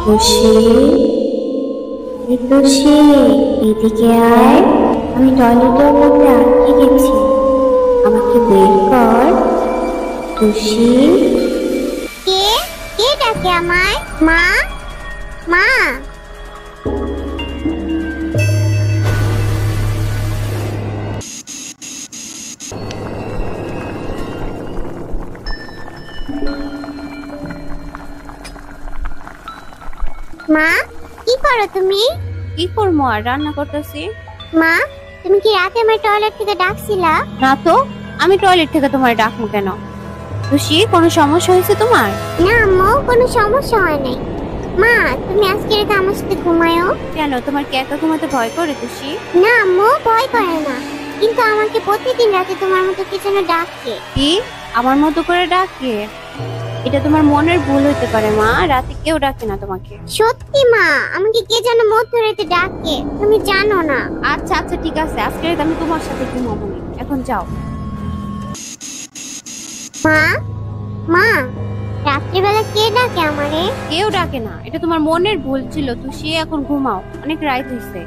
তুষি, তুষি, এদিকে আয়। আমি টয়লেটের মধ্যে আটকে গেছি, আমাকে বের কর। তুষি। কে কে ডাকে আমায়? মা, মা। মা, কি করো তুমি? কি করবো আর, রান্না করতেছি। মা, তুমি কি রাতে আমার টয়লেট থেকে ডাকছিলা? না তো, আমি টয়লেট থেকে তোমার ডাকবো কেন? তুষি, কোনো সমস্যা হয়েছে তোমার? না আম্মু, কোনো সমস্যা হয় নাই। মা, তুমি আজকে রাতে আমার সাথে ঘুমায়ো। কেন, তোমার কি একা ঘুমাতে ভয় করে তুষি? না আম্মু, ভয় করে না, কিন্তু আমাকে প্রতিদিন রাতে তোমার মতো কি যেন ডাকে। কি আমার মতো করে ডাকে? এটা তোমার মনের ভুল হইতে পারে মা, রাতে কেউ ডাকে না তোমাকে। সত্যি মা, আমাকে কে যেন মধ্যরাতে ডাকে, তুমি জানো না। আচ্ছা আচ্ছা ঠিক আছে, আজকে রাতে আমি তোমার সাথে ঘুমাবো না, এখন যাও। মা, মা, রাত্রিবেলা কে ডাকে আমারে? কেউ ডাকে না, এটা তোমার মনের ভুল ছিল। তুষি, এখন ঘুমাও, অনেক রাত হয়েছে।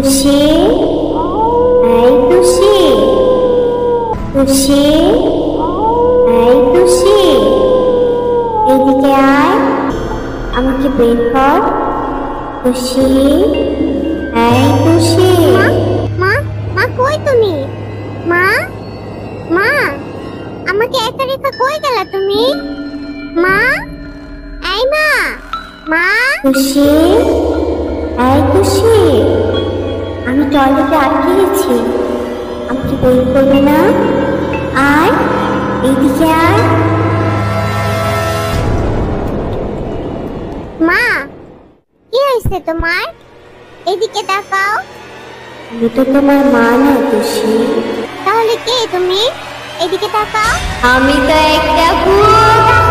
তুষি, এই তুষি, তুষি, এই তুষি, এদিকে আয়, আমাকে বের কর। তুষি, এই তুষি। মা, মা, মা, কই তুমি? মা, মা, আমাকে একা রেখে কই গেলা তুমি? মা, এই মা, মা। তুষি, এই তুষি, আমি টয়লেটে আটকে গেছি, আমাকে বের করবে না? আয়, এইদিকে আয়। মা, কি হয়েছে তোমার? এদিকে তাকাও। আমি তো তোমার মা না তুষি। তাহলে কে তুমি? এদিকে তাকাও। আমি তো একটা ভূত।